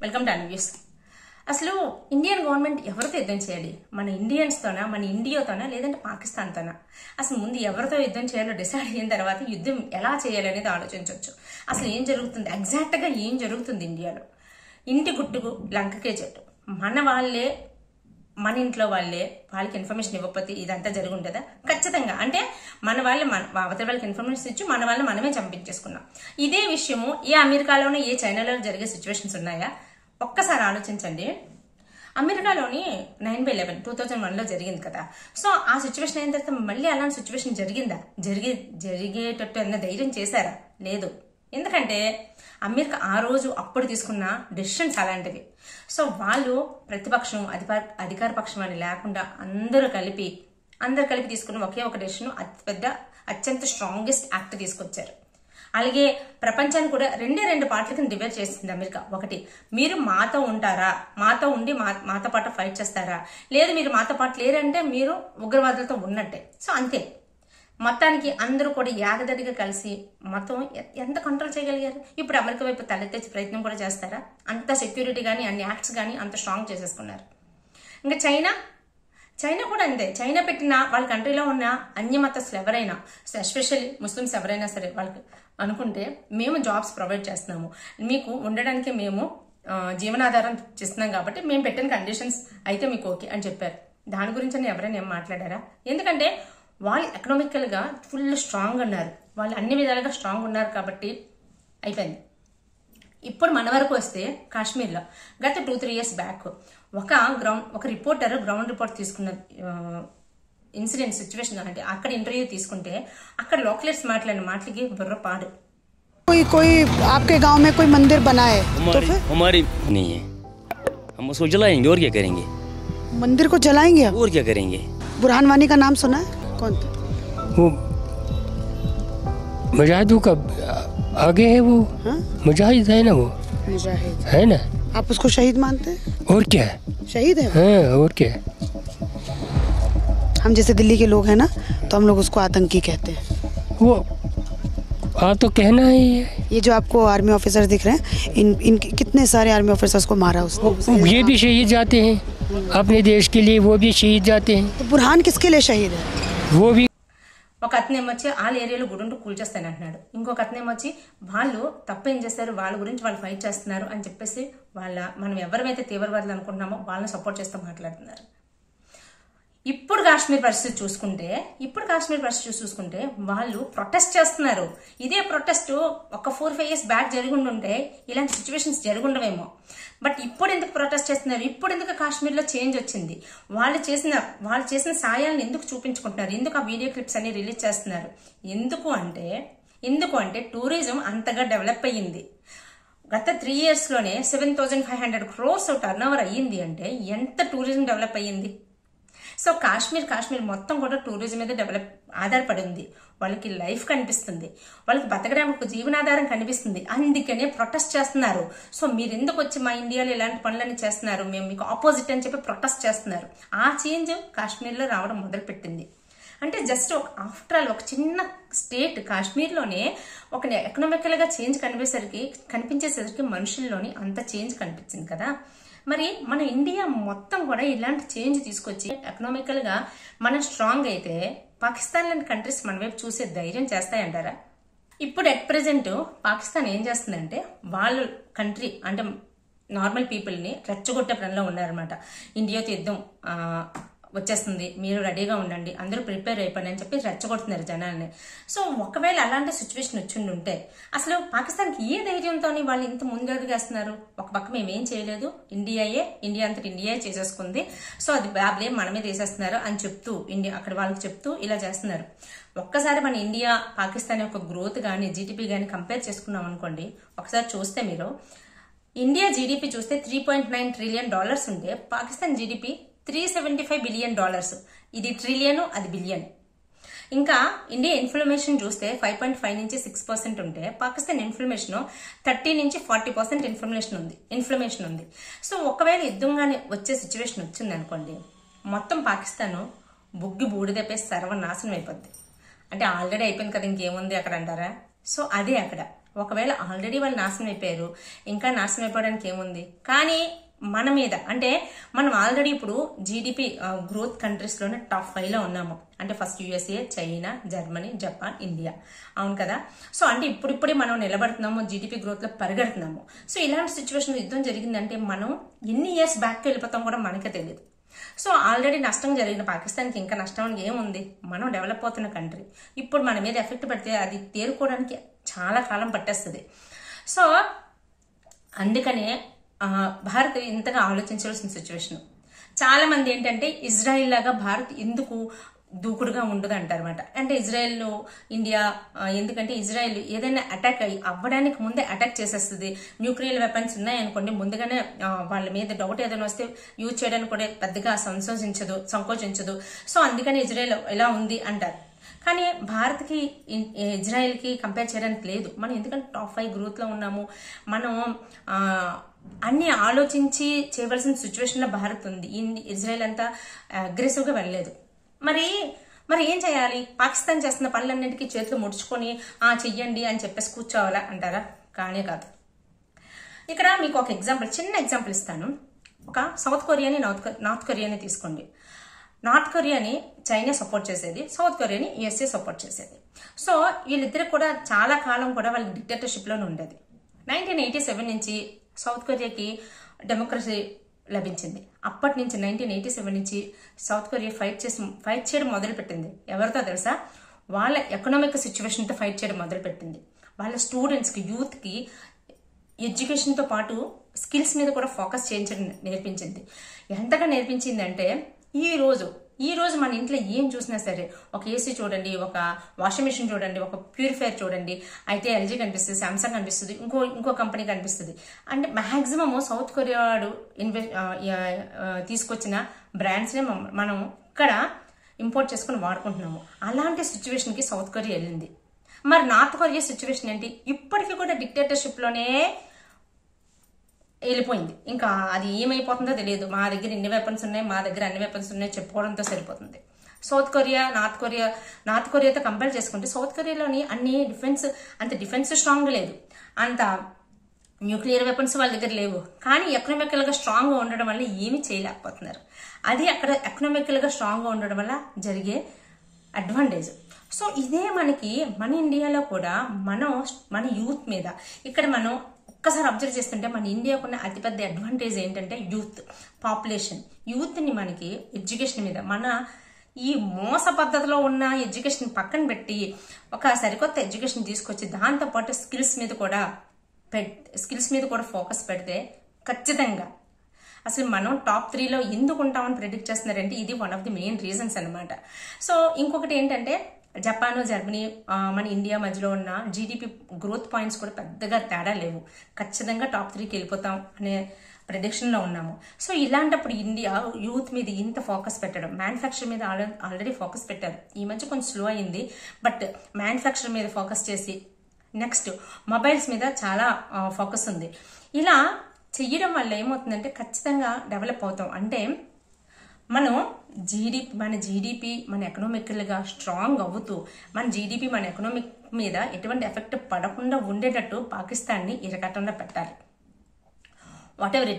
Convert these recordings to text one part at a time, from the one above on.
Welcome to అన్వ్యూస్. అసలు Indian government ఎవరితో యుద్ధం చేయాలి? మన ఇండియన్స్తోనా, మన ఇండియాతోనా, లేదంటే పాకిస్తాన్తోనా? అసలు ముందు ఎవరితో యుద్ధం చేయాలో డిసైడ్ అయిన తర్వాత యుద్ధం ఎలా చేయాలి అనేది ఆలోచించవచ్చు. అసలు ఏం జరుగుతుంది, ఎగ్జాక్ట్ గా ఏం జరుగుతుంది ఇండియాలో? ఇంటి గుట్టుకు లంకకే చెట్టు. మన వాళ్ళే, మన ఇంట్లో వాళ్ళకి ఇన్ఫర్మేషన్ ఇవ్వకపోతే ఇదంతా జరిగి ఉంటుందా? ఖచ్చితంగా. అంటే మన వాళ్ళే అవతల వాళ్ళకి ఇన్ఫర్మేషన్ ఇచ్చి మన వాళ్ళని మనమే చంపించేసుకున్నాం. ఇదే విషయము ఏ అమెరికాలోనూ ఏ చైనాలో జరిగే సిచ్యువేషన్స్ ఉన్నాయా? ఒక్కసారి ఆలోచించండి. అమెరికాలోని 9/11 2001లో జరిగింది కదా. సో ఆ సిచ్యువేషన్ అయిన తర్వాత మళ్ళీ అలాంటి సిచ్యువేషన్ జరిగిందా? జరిగేటట్టు అన్న ధైర్యం చేశారా? లేదు. ఎందుకంటే అమెరికా ఆ రోజు అప్పుడు తీసుకున్న డెసిషన్స్ అలాంటివి. సో వాళ్ళు ప్రతిపక్షం అధికార పక్షం అని లేకుండా అందరూ కలిపి తీసుకున్న ఒకే ఒక డెసిషన్, అత్యంత స్ట్రాంగెస్ట్ యాక్ట్ తీసుకొచ్చారు. అలాగే ప్రపంచాన్ని కూడా రెండు పార్ట్ల కింద డివైడ్ చేసింది అమెరికా. ఒకటి, మీరు మాతో ఉంటారా, మాతో ఉండి మాతో పాటు ఫైట్ చేస్తారా, లేదు మీరు మాతో పాటు లేరంటే మీరు ఉగ్రవాదులతో ఉన్నట్టే. సో అంతే. మొత్తానికి అందరూ కూడా ఏకదడిగా కలిసి మొత్తం ఎంత కంట్రోల్ చేయగలిగారు? ఇప్పుడు అమెరికా వైపు తలెత్తే ప్రయత్నం కూడా చేస్తారా? అంత సెక్యూరిటీ కానీ అన్ని యాక్ట్స్ కానీ అంత స్ట్రాంగ్ చేసేసుకున్నారు. ఇంకా చైనా కూడా అంతే. చైనా పెట్టిన వాళ్ళ కంట్రీలో ఉన్న అన్యమతస్తులు ఎవరైనా, ఎస్పెషల్లీ ముస్లిమ్స్ ఎవరైనా సరే, వాళ్ళకి అనుకుంటే మేము జాబ్స్ ప్రొవైడ్ చేస్తున్నాము, మీకు ఉండడానికి మేము జీవనాధారం చేస్తున్నాం కాబట్టి మేము పెట్టిన కండిషన్స్ అయితే మీకు ఓకే అని చెప్పారు. దాని గురించి ఎవరైనా ఏం మాట్లాడారా? ఎందుకంటే వాళ్ళు ఎకనామికల్ గా ఫుల్ స్ట్రాంగ్ ఉన్నారు, వాళ్ళు అన్ని విధాలుగా స్ట్రాంగ్ ఉన్నారు కాబట్టి అయిపోయింది. ఇప్పుడు మన వరకు వస్తే కాశ్మీర్లో గత 2-3 years బ్యాక్ ఒక రిపోర్టర్ గ్రౌండ్ రిపోర్ట్ తీసుకున్న ఇన్సిడెంట్ సిచ్యువేషన్, అంటే అక్కడ ఇంటర్వ్యూ తీసుకుంటే అక్కడ లోకలైట్స్ మాట్లాడిన మాటలకి బుర్ర పాడు. कोई आपके गांव में कोई मंदिर बना है तो फिर हमारी नहीं है, हम उसको जलाएंगे और क्या करेंगे? मंदिर को जलाएंगे आप? और क्या करेंगे? बुरहान वानी का नाम सुना है? कौन था वो? मुजाहिदों का आगे है वो। मुजाहिद है ना वो, मुजाहिद है ना? आप उसको शहीद मानते हैं? और क्या, शहीद है हाँ और क्या। हम जैसे दिल्ली के लोग हैं ना, तो हम लोग उसको आतंकी कहते हैं। वो तो कहना ही है। ये जो आपको आर्मी ऑफिसर दिख रहे हैं, इन कितने सारे आर्मी ऑफिसर्स को मारा उसने। ये भी शहीद जाते हैं अपने देश के लिए, वो भी शहीद जाते हैं। तो बुरहान किसके लिए शहीद है? वो भी ఒక అతనేమొచ్చి వాళ్ళ ఏరియాలో గుడుంటూ కూల్చేస్తాను అంటున్నాడు. ఇంకొక అతనేమొచ్చి వాళ్ళు తప్పేం చేస్తారు, వాళ్ళ గురించి వాళ్ళు ఫైట్ చేస్తున్నారు అని చెప్పేసి మనం ఎవరైతే తీవ్రవాదులు అనుకుంటున్నామో వాళ్ళని సపోర్ట్ చేస్తూ మాట్లాడుతున్నారు. ఇప్పుడు కాశ్మీర్ పరిస్థితి చూసుకుంటే వాళ్ళు ప్రొటెస్ట్ చేస్తున్నారు. ఇదే ప్రొటెస్ట్ ఒక 4-5 years బ్యాక్ జరిగి ఉంటే ఇలాంటి సిచ్యువేషన్స్ జరుగుండవేమో. బట్ ఇప్పుడు ఎందుకు ప్రొటెస్ట్ చేస్తున్నారు? ఇప్పుడు ఎందుకు కాశ్మీర్ లో చేంజ్ వచ్చింది? వాళ్ళు చేసిన సాయాలను ఎందుకు చూపించుకుంటున్నారు? ఎందుకు ఆ వీడియో క్లిప్స్ అన్ని రిలీజ్ చేస్తున్నారు? ఎందుకు అంటే టూరిజం అంతగా డెవలప్ అయ్యింది. గత 3 years లోనే 7,500 crores టర్న్ ఓవర్ అయ్యింది అంటే ఎంత టూరిజం డెవలప్ అయ్యింది? సో కాశ్మీర్ మొత్తం కూడా టూరిజం మీద ఆధారపడి ఉంది. వాళ్ళకి లైఫ్ కనిపిస్తుంది, వాళ్ళకి బతకడానికి ఒక జీవనాధారం కనిపిస్తుంది. అందుకనే ప్రొటెస్ట్ చేస్తున్నారు. సో మీరు ఎందుకు వచ్చి మా ఇండియాలో ఇలాంటి పనులన్నీ చేస్తున్నారు, మేము మీకు ఆపోజిట్ అని చెప్పి ప్రొటెస్ట్ చేస్తున్నారు. ఆ చేంజ్ కాశ్మీర్లో రావడం మొదలుపెట్టింది. అంటే జస్ట్ ఆఫ్టర్ ఆల్ ఒక చిన్న స్టేట్ కాశ్మీర్లోనే ఒక ఎకనామికల్ గా చేంజ్ కనిపించేసరికి మనుషుల్లోని అంత చేంజ్ కనిపించింది కదా. మరి మన ఇండియా మొత్తం కూడా ఇలాంటి చేంజ్ తీసుకొచ్చి ఎకనామికల్ గా మనం స్ట్రాంగ్ అయితే పాకిస్తాన్ లాంటి కంట్రీస్ మన వైపు చూసే ధైర్యం చేస్తాయంటారా? ఇప్పుడు ఎట్ ప్రెసెంట్ పాకిస్తాన్ ఏం చేస్తుందంటే వాళ్ళ కంట్రీ అంటే నార్మల్ పీపుల్ ని రెచ్చగొట్టే పనిలో ఉన్నారనమాట. ఇండియాతో యుద్ధం వచ్చేస్తుంది, మీరు రెడీగా ఉండండి, అందరూ ప్రిపేర్ అయిపోయి అని చెప్పి రెచ్చగొడుతున్నారు జనాల్ని. సో ఒకవేళ అలాంటి సిచ్యువేషన్ వచ్చిండుంటే అసలు పాకిస్తాన్కి ఏ ధైర్యంతో వాళ్ళు ఇంత ముందడుగేస్తున్నారు? ఒక పక్క మేమేం చేయలేదు, ఇండియా అంతటి ఇండియా చేసేసుకుంది, సో అది బ్యాబ్లే మన మీద వేసేస్తున్నారు అని చెప్తూ అక్కడ వాళ్ళకి చెప్తూ ఇలా చేస్తున్నారు. ఒక్కసారి మన ఇండియా పాకిస్తాన్ యొక్క గ్రోత్ కానీ జీడిపి కానీ కంపేర్ చేసుకున్నాం అనుకోండి. ఒకసారి చూస్తే మీరు ఇండియా జీడిపి చూస్తే $3.9 trillion ఉంటే పాకిస్తాన్ జీడిపి $375 billion. ఇది ట్రిలియన్, అది బిలియన్. ఇంకా ఇండియా ఇన్ఫ్లమేషన్ చూస్తే 5.5 నుంచి 6% ఉంటే పాకిస్తాన్ ఇన్ఫ్లమేషన్ 30 నుంచి 40% ఇన్ఫ్లమేషన్ ఉంది. సో ఒకవేళ యుద్ధంగానే వచ్చే సిచ్యువేషన్ వచ్చింది అనుకోండి, మొత్తం పాకిస్తాన్ బుగ్గి బూడిదపై సర్వనాశనం అయిపోద్ది. అంటే ఆల్రెడీ అయిపోయింది కదా, ఇంకేముంది అక్కడ అంటారా? సో అదే అక్కడ ఒకవేళ ఆల్రెడీ వాళ్ళు నాశనం అయిపోయారు, ఇంకా నాశనం అయిపోవడానికి ఏముంది. కానీ మన మీద అంటే మనం ఆల్రెడీ ఇప్పుడు జీడిపి గ్రోత్ కంట్రీస్ లోనే టాప్ 5 లో ఉన్నాము. అంటే first USA, China, Germany, Japan, India, అవును కదా. సో అంటే ఇప్పుడిప్పుడే మనం నిలబడుతున్నాము, జీడిపి గ్రోత్ లో పరిగెడుతున్నాము. సో ఇలాంటి సిచ్యువేషన్ యుద్ధం జరిగిందంటే మనం ఎన్ని ఇయర్స్ బ్యాక్ వెళ్ళిపోతాం కూడా మనకే తెలియదు. సో ఆల్రెడీ నష్టం జరిగిన పాకిస్తాన్కి ఇంకా నష్టం ఏముంది, మనం డెవలప్ అవుతున్న కంట్రీ. ఇప్పుడు మన మీద ఎఫెక్ట్ పడితే అది తేరుకోవడానికి చాలా కాలం పట్టేస్తుంది. సో అందుకనే భారత్ ఇంతగా ఆలోచించాల్సిన సిచ్యువేషన్. చాలా మంది ఏంటంటే ఇజ్రాయిల్ లాగా భారత్ ఎందుకు దూకుడుగా ఉండదు అంటారన్నమాట. అంటే ఇజ్రాయెల్ ఇండియా ఎందుకంటే ఇజ్రాయెల్ ఏదైనా అటాక్ అవ్వడానికి ముందే అటాక్ చేసేస్తుంది. న్యూక్లియర్ వెపన్స్ ఉన్నాయనుకోండి, ముందుగానే వాళ్ళ మీద డౌట్ ఏదైనా వస్తే యూజ్ చేయడానికి కూడా పెద్దగా సంకోచించదు. సో అందుకని ఇజ్రాయెల్ ఎలా ఉంది అంటారు. కానీ భారత్కి ఇజ్రాయెల్కి కంపేర్ చేయడానికి లేదు. మనం ఎందుకంటే టాప్ 5 గ్రోత్ లో ఉన్నాము. మనం అన్ని ఆలోచించి చేయవలసిన సిచ్యువేషన్ లో భారత్ ఉంది. ఇజ్రాయెల్ అంతా అగ్రెసివ్ గా వెళ్ళలేదు. మరి ఏం చేయాలి? పాకిస్తాన్ చేస్తున్న పనులన్నింటికీ చేతులు ముడుచుకొని చెయ్యండి అని చెప్పేసి కూర్చోవాలా అంటారా? కానే కాదు. ఇక్కడ మీకు ఒక చిన్న ఎగ్జాంపుల్ ఇస్తాను. ఒక సౌత్ కొరియాని నార్త్ కొరియాని తీసుకోండి. నార్త్ కొరియాని చైనా సపోర్ట్ చేసేది, సౌత్ కొరియాని USA సపోర్ట్ చేసేది. సో వీళ్ళిద్దరు కూడా చాలా కాలం కూడా వాళ్ళ డిక్టేటర్షిప్ లోనే ఉండేది. 1987 నుంచి సౌత్ కొరియాకి డెమోక్రసీ లభించింది. అప్పటి నుంచి 1987 నుంచి సౌత్ కొరియా ఫైట్ చేయడం మొదలుపెట్టింది. ఎవరితో తెలుసా? వాళ్ళ ఎకనామిక్ సిచ్యువేషన్ తో ఫైట్ చేయడం మొదలుపెట్టింది. వాళ్ళ స్టూడెంట్స్ కి, యూత్ కి ఎడ్యుకేషన్ తో పాటు స్కిల్స్ మీద కూడా ఫోకస్ చేయించడం నేర్పించింది. ఎంతగా నేర్పించింది అంటే ఈ రోజు మన ఇంట్లో ఏం చూసినా సరే, ఒక ఏసీ చూడండి, ఒక వాషింగ్ మెషిన్ చూడండి, ఒక ప్యూరిఫైయర్ చూడండి, అయితే LG కనిపిస్తుంది, సామ్సంగ్ కనిపిస్తుంది, ఇంకో కంపెనీ కనిపిస్తుంది. అంటే మాక్సిమం సౌత్ కొరియా తీసుకొచ్చిన బ్రాండ్స్ ని మనం ఇక్కడ ఇంపోర్ట్ చేసుకుని వాడుకుంటున్నాము. అలాంటి సిచ్యువేషన్ కి సౌత్ కొరియా వెళ్ళింది. మరి నార్త్ కొరియా సిచ్యువేషన్ ఏంటి? ఇప్పటికీ కూడా డిక్టేటర్షిప్ లోనే వెళ్ళిపోయింది. ఇంకా అది ఏమైపోతుందో తెలియదు. మా దగ్గర ఇన్ని వెపన్స్ ఉన్నాయి, మా దగ్గర అన్ని వెపన్స్ ఉన్నాయి చెప్పుకోవడంతో సరిపోతుంది. సౌత్ కొరియా నార్త్ కొరియాతో కంపేర్ చేసుకుంటే సౌత్ కొరియాలోని అన్ని డిఫెన్స్ స్ట్రాంగ్ లేదు, అంత న్యూక్లియర్ వెపన్స్ వాళ్ళ దగ్గర లేవు. కానీ ఎకనామికల్ గా స్ట్రాంగ్ గా ఉండడం వల్ల ఏమీ చేయలేకపోతున్నారు. అది అక్కడ ఎకనామికల్ గా స్ట్రాంగ్ గా ఉండడం వల్ల జరిగే అడ్వాంటేజ్. సో ఇదే మన ఇండియాలో కూడా మన యూత్ మీద ఇక్కడ మనం ఒక్కసారి అబ్జర్వ్ చేస్తుంటే మన ఇండియాకున్న అతిపెద్ద అడ్వాంటేజ్ ఏంటంటే పాపులేషన్. యూత్ ని మనకి ఎడ్యుకేషన్ మీద ఈ మోస పద్ధతిలో ఉన్న ఎడ్యుకేషన్ పక్కన పెట్టి ఒక సరికొత్త ఎడ్యుకేషన్ తీసుకొచ్చి దాంతోపాటు స్కిల్స్ మీద కూడా ఫోకస్ పెడితే ఖచ్చితంగా అసలు మనం టాప్ 3 లో ఎందుకు ఉంటామని ప్రెడిక్ట్ చేస్తున్నారంటే ఇది one of the main reasons అనమాట. సో ఇంకొకటి ఏంటంటే జపాన్, జర్మనీ, మన ఇండియా మధ్యలో ఉన్న జీడిపి గ్రోత్ పాయింట్స్ కూడా పెద్దగా తేడా లేవు. ఖచ్చితంగా టాప్ 3కి వెళ్ళిపోతాం అనే ప్రెడిక్షన్ లో ఉన్నాము. సో ఇలాంటప్పుడు ఇండియా యూత్ మీద ఇంత ఫోకస్ పెట్టడం, మ్యానుఫ్యాక్చర్ మీద ఆల్రెడీ ఫోకస్ పెట్టారు. ఈ మధ్య కొంచెం స్లో అయింది, బట్ మ్యానుఫ్యాక్చర్ మీద ఫోకస్ చేసి నెక్స్ట్ మొబైల్స్ మీద చాలా ఫోకస్ ఉంది. ఇలా చెయ్యడం వల్ల ఏమవుతుందంటే ఖచ్చితంగా డెవలప్ అవుతాం. అంటే మన జీడిపి మన ఎకనామికల్ గా స్ట్రాంగ్ అవుతూ మన జీడిపి మన ఎకనామిక్ మీద ఎటువంటి ఎఫెక్ట్ పడకుండా ఉండేటట్టు పాకిస్తాన్ ని ఇరకట్టంలో పెట్టాలి. వాట్ ఎవర్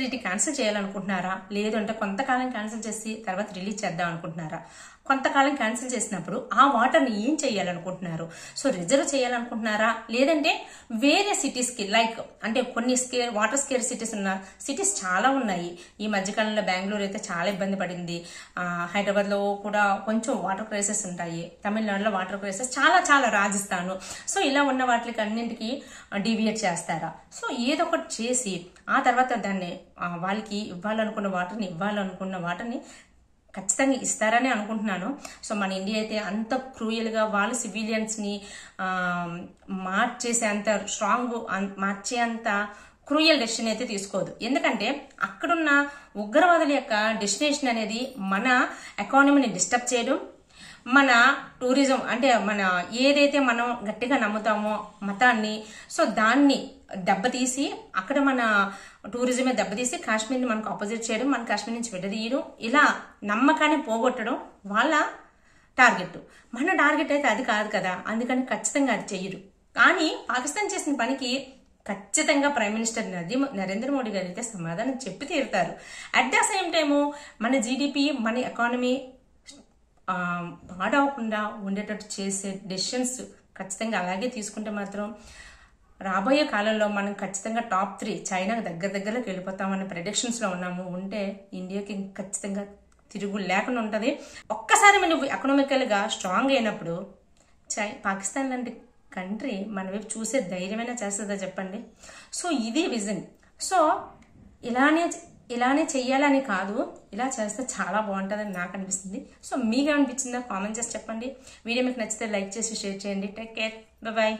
ఇట్ క్యాన్సిల్ చేయాలనుకుంటున్నారా, లేదు అంటే కొంతకాలం క్యాన్సిల్ చేసి తర్వాత రిలీజ్ చేద్దాం అనుకుంటున్నారా? కొంతకాలం క్యాన్సిల్ చేసినప్పుడు ఆ వాటర్ని ఏం చేయాలనుకుంటున్నారు? సో రిజర్వ్ చేయాలనుకుంటున్నారా, లేదంటే వేరే సిటీస్ కి అంటే కొన్ని వాటర్ స్కేర్ సిటీస్ చాలా ఉన్నాయి. ఈ మధ్యకాలంలో బెంగళూరు అయితే చాలా ఇబ్బంది పడింది. హైదరాబాద్ లో కూడా కొంచెం వాటర్ క్రైసిస్ ఉంటాయి. తమిళనాడులో వాటర్ క్రైసిస్ చాలా రాజస్థాన్. సో ఇలా ఉన్న వాటికి అన్నింటికి డీవియేట్ చేస్తారా? సో ఏదో ఒకటి చేసి ఆ తర్వాత దాన్ని వాళ్ళకి ఇవ్వాలనుకున్న వాటర్ని ఖచ్చితంగా ఇస్తారని అనుకుంటున్నాను. సో మన ఇండియా అయితే అంత క్రూయల్ గా వాళ్ళు సివిలియన్స్ ని మార్చేసేంత క్రూయల్ డెసిషన్ అయితే తీసుకోదు. ఎందుకంటే అక్కడున్న ఉగ్రవాదుల యొక్క డెస్టినేషన్ అనేది మన ఎకానమీని డిస్టర్బ్ చేయడం, మన టూరిజం అంటే మన ఏదైతే మనం గట్టిగా నమ్ముతామో మతాన్ని, సో దాన్ని దెబ్బతీసి అక్కడ మన టూరిజమే దెబ్బతీసి కాశ్మీర్ని మనకు ఆపోజిట్ చేయడం, మన కాశ్మీర్ నుంచి విడదీయడం, ఇలా నమ్మకాన్ని పోగొట్టడం వాళ్ళ టార్గెట్. మన టార్గెట్ అయితే అది కాదు కదా, అందుకని ఖచ్చితంగా అది చెయ్యరు. కానీ పాకిస్తాన్ చేసిన పనికి ఖచ్చితంగా ప్రైమ్ మినిస్టర్ నరేంద్ర మోడీ గారు అయితే సమాధానం చెప్పి తీరుతారు. అట్ ద సేమ్ టైము మన జీడిపి, మన ఎకానమీ పాడవకుండా ఉండేటట్టు చేసే డెసిషన్స్ ఖచ్చితంగా అలాగే తీసుకుంటే మాత్రం రాబోయే కాలంలో మనం ఖచ్చితంగా టాప్ 3 చైనాకు దగ్గరలోకి వెళ్ళిపోతామన్న ప్రెడిక్షన్స్లో ఉన్నాము. ఉంటే ఇండియాకి ఖచ్చితంగా తిరుగు లేకుండా ఉంటుంది. ఒక్కసారి మనం ఎకనామికల్గా స్ట్రాంగ్ అయినప్పుడు పాకిస్తాన్ లాంటి కంట్రీ మన వైపు చూసే ధైర్యమైనా చేస్తుందా చెప్పండి. సో ఇది విజన్. సో ఇలానే చెయ్యాలని కాదు, ఇలా చేస్తే చాలా బాగుంటుందని నాకు అనిపిస్తుంది. సో మీకు ఏమనిపించిందో కామెంట్ చేసి చెప్పండి. వీడియో మీకు నచ్చితే లైక్ చేసి షేర్ చేయండి. Take care, bye.